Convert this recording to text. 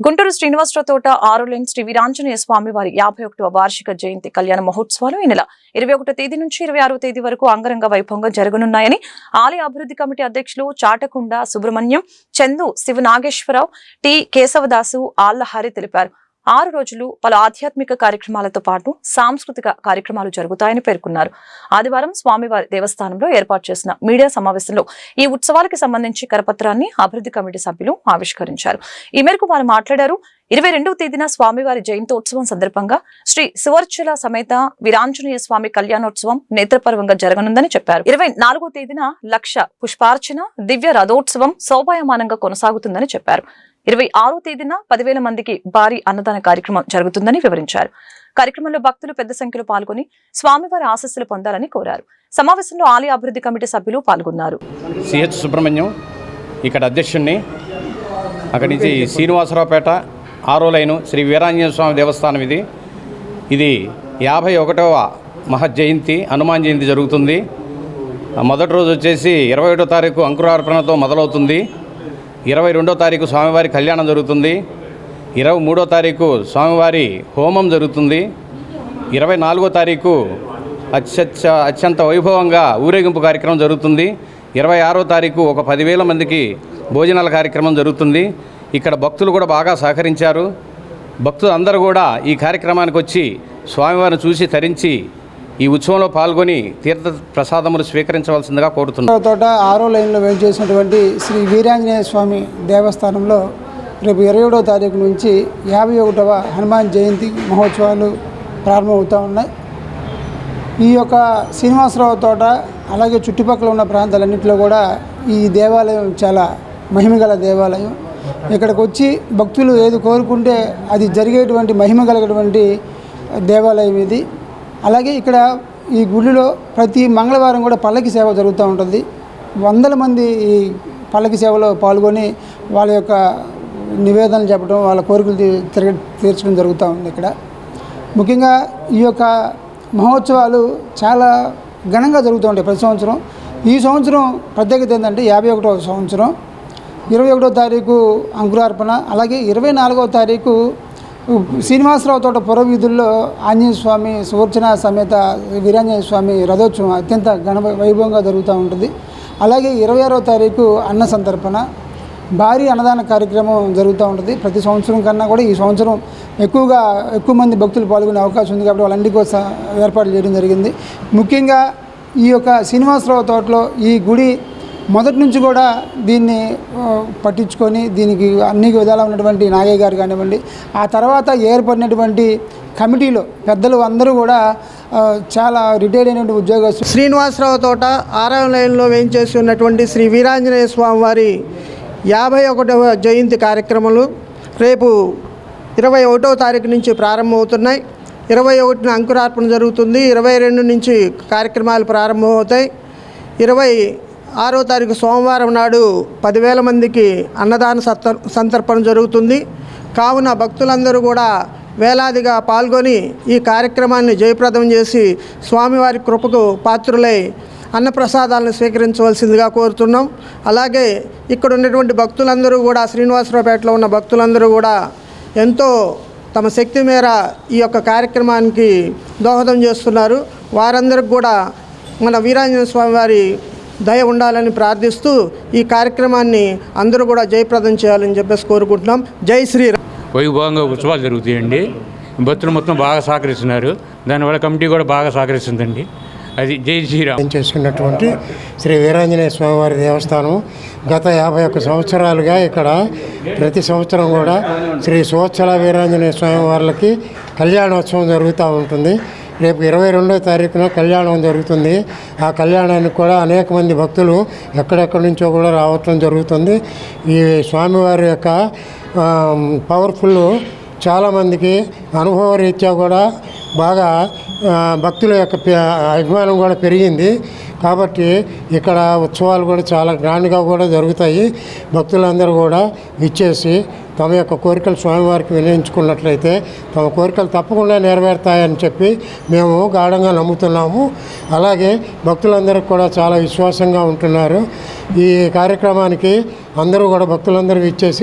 గుంటూరు శ్రీనివాసరావు తోట 6 లేన్ శ్రీ వీరాంజనేయ స్వామి వారి 51వ వార్షిక జయంతి కళ్యాణ మహోత్సవాలు ఈ నెల 21 తేదీ నుంచి 26వ తేదీ వరకు అంగరంగ వైభవంగా జరగనున్నాయని ఆలయ అభివృద్ధి కమిటీ అధ్యక్షులు చాటకుండ సుబ్రహ్మణ్యం, చందు శివనాగేశ్వరరావు, టి కేశవదాసు ఆళ్లహరి తెలిపారు. 6 రోజులు పలు ఆధ్యాత్మిక కార్యక్రమాలతో పాటు సాంస్కృతిక కార్యక్రమాలు జరుగుతాయని పేర్కొన్నారు. ఆదివారం స్వామివారి దేవస్థానంలో ఏర్పాటు చేసిన మీడియా సమావేశంలో ఈ ఉత్సవాలకు సంబంధించి కరపత్రాన్ని అభివృద్ధి కమిటీ సభ్యులు ఆవిష్కరించారు. ఈ మేరకు వారు మాట్లాడారు. 22వ తేదీన స్వామివారి జయంతోత్సవం సందర్భంగా శ్రీ సువర్చల సమేత వీరాంజనేయ స్వామి కళ్యాణోత్సవం నేత్రపర్వంగా జరగనుందని చెప్పారు. 24వ తేదీన లక్ష పుష్పార్చన దివ్య రథోత్సవం శోభాయమానంగా కొనసాగుతుందని చెప్పారు. 26వ తేదీన 10,000 మందికి భారీ అన్నదాన కార్యక్రమం జరుగుతుందని వివరించారు. కార్యక్రమంలో భక్తులు పెద్ద సంఖ్యలో పాల్గొని స్వామివారి ఆశీస్సులు పొందాలని కోరారు. సమావేశంలో ఆలయ అభివృద్ధి కమిటీ సభ్యులు పాల్గొన్నారు. సిహెచ్ సుబ్రహ్మణ్యం ఇక్కడ అధ్యక్షుడిని, అక్కడి నుంచి శ్రీనివాసరావుపేట 6వ లైను శ్రీ వీరాంజనేయ స్వామి దేవస్థానం. ఇది 51వ మహజ్జయంతి హనుమాన్ జయంతి జరుగుతుంది. మొదటి రోజు వచ్చేసి 21వ తారీఖు అంకురార్పణతో మొదలవుతుంది. 22వ తారీఖు స్వామివారి కళ్యాణం జరుగుతుంది. 23వ తారీఖు స్వామివారి హోమం జరుగుతుంది. 24వ తారీఖు అత్యంత వైభవంగా ఊరేగింపు కార్యక్రమం జరుగుతుంది. 26వ తారీఖు ఒక 10,000 మందికి భోజనాల కార్యక్రమం జరుగుతుంది. ఇక్కడ భక్తులు కూడా బాగా సహకరించారు. భక్తులు అందరూ కూడా ఈ కార్యక్రమానికి వచ్చి స్వామివారిని చూసి తరించి ఈ ఉత్సవంలో పాల్గొని తీర్థ ప్రసాదములు స్వీకరించవలసిందిగా కోరుతున్నాం. తోట 6వ లైన్లో వేయించేసినటువంటి శ్రీ వీరాంజనేయ స్వామి దేవస్థానంలో రేపు 27వ తారీఖు నుంచి 51వ హనుమాన్ జయంతి మహోత్సవాలు ప్రారంభమవుతూ ఉన్నాయి. ఈ యొక్క శ్రీనివాసరావు తోట అలాగే చుట్టుపక్కల ఉన్న ప్రాంతాలన్నింటిలో కూడా ఈ దేవాలయం చాలా మహిమగల దేవాలయం. ఇక్కడికి వచ్చి భక్తులు ఏది కోరుకుంటే అది జరిగేటువంటి మహిమ కలిగినటువంటి దేవాలయం ఇది. అలాగే ఇక్కడ ఈ గుడిలో ప్రతి మంగళవారం కూడా పల్లకి సేవ జరుగుతూ ఉంటుంది. 100 మంది ఈ పల్లకి సేవలో పాల్గొని వాళ్ళ యొక్క నివేదనలు చెప్పడం, వాళ్ళ కోరికలు తీర్చడం జరుగుతూ ఉంది. ఇక్కడ ముఖ్యంగా ఈ యొక్క మహోత్సవాలు చాలా ఘనంగా జరుగుతూ ఉంటాయి ప్రతి సంవత్సరం. ఈ సంవత్సరం ప్రత్యేకత ఏంటంటే 51వ సంవత్సరం 21వ తారీఖు అంకురార్పణ, అలాగే 24వ తారీఖు శ్రీనివాసరావు తోట పురవీధుల్లో ఆంజనేయ స్వామి సువర్చన సమేత వీరాంజనేయ స్వామి రథోత్సవం అత్యంత ఘన వైభవంగా జరుగుతూ ఉంటుంది. అలాగే 26వ తారీఖు అన్న సంతర్పణ, భారీ అన్నదాన కార్యక్రమం జరుగుతూ ఉంటుంది. ప్రతి సంవత్సరం కన్నా కూడా ఈ సంవత్సరం ఎక్కువ మంది భక్తులు పాల్గొనే అవకాశం ఉంది కాబట్టి వాళ్ళందరి కోసం ఏర్పాట్లు చేయడం జరిగింది. ముఖ్యంగా ఈ యొక్క శ్రీనివాసరావు తోటలో ఈ గుడి మొదటి నుంచి కూడా దీన్ని పట్టించుకొని దీనికి అన్ని విధాలా ఉన్నటువంటి నాగయ్య గారు కానివ్వండి, ఆ తర్వాత ఏర్పడినటువంటి కమిటీలో పెద్దలు అందరూ కూడా చాలా రిటైర్డ్ అయినటువంటి ఉద్యోగస్తులు. శ్రీనివాసరావు తోట 6వ లైన్లో వేయించేసి ఉన్నటువంటి శ్రీ వీరాంజనేయ స్వామి వారి 51వ జయంతి కార్యక్రమాలు రేపు 21వ తారీఖు నుంచి ప్రారంభమవుతున్నాయి. 21న అంకురార్పణ జరుగుతుంది. 22 నుంచి కార్యక్రమాలు ప్రారంభమవుతాయి. 26వ తారీఖు సోమవారం నాడు 10,000 మందికి అన్నదాన సంతర్పణ జరుగుతుంది. కావున భక్తులందరూ కూడా వేలాదిగా పాల్గొని ఈ కార్యక్రమాన్ని జయప్రదం చేసి స్వామివారి కృపకు పాత్రులై అన్నప్రసాదాలను స్వీకరించవలసిందిగా కోరుతున్నాం. అలాగే ఇక్కడ ఉన్నటువంటి భక్తులందరూ కూడా శ్రీనివాసరావుపేటలో ఉన్న భక్తులందరూ కూడా ఎంతో తమ శక్తి మేర ఈ యొక్క కార్యక్రమానికి దోహదం చేస్తున్నారు. వారందరికి కూడా మన వీరాంజనేయ స్వామి వారి దయ ఉండాలని ప్రార్థిస్తూ ఈ కార్యక్రమాన్ని అందరూ కూడా జయప్రదం చేయాలని చెప్పేసి కోరుకుంటున్నాం. జై శ్రీరామ్. వైభవంగా ఉత్సవాలు జరుగుతాయండి. భక్తులు మొత్తం బాగా సహకరిస్తున్నారు. దానివల్ల కమిటీ కూడా బాగా సహకరిస్తుందండి. అది జై శ్రీరామ్. చేసుకున్నటువంటి శ్రీ వీరాంజనేయ స్వామివారి దేవస్థానం గత 51 సంవత్సరాలుగా ఇక్కడ ప్రతి సంవత్సరం కూడా శ్రీ సువత్సల వీరాంజనేయ స్వామి వారికి కళ్యాణోత్సవం జరుగుతూ ఉంటుంది. రేపు 22వ తారీఖున కళ్యాణం జరుగుతుంది. ఆ కళ్యాణానికి కూడా అనేక మంది భక్తులు ఎక్కడెక్కడి నుంచో కూడా రావటం జరుగుతుంది. ఈ స్వామివారి యొక్క పవర్ఫుల్ చాలామందికి అనుభవరీత్యా కూడా బాగా భక్తుల యొక్క అభిమానం కూడా పెరిగింది. కాబట్టి ఇక్కడ ఉత్సవాలు కూడా చాలా గ్రాండ్గా కూడా జరుగుతాయి. భక్తులందరూ కూడా విచ్చేసి తమ యొక్క కోరికలు స్వామివారికి వినియోగించుకున్నట్లయితే తమ కోరికలు తప్పకుండా నెరవేరుతాయని చెప్పి మేము గాఢంగా నమ్ముతున్నాము. అలాగే భక్తులందరికీ కూడా చాలా విశ్వాసంగా ఉంటున్నారు. ఈ కార్యక్రమానికి అందరూ కూడా భక్తులందరూ విచ్చేసి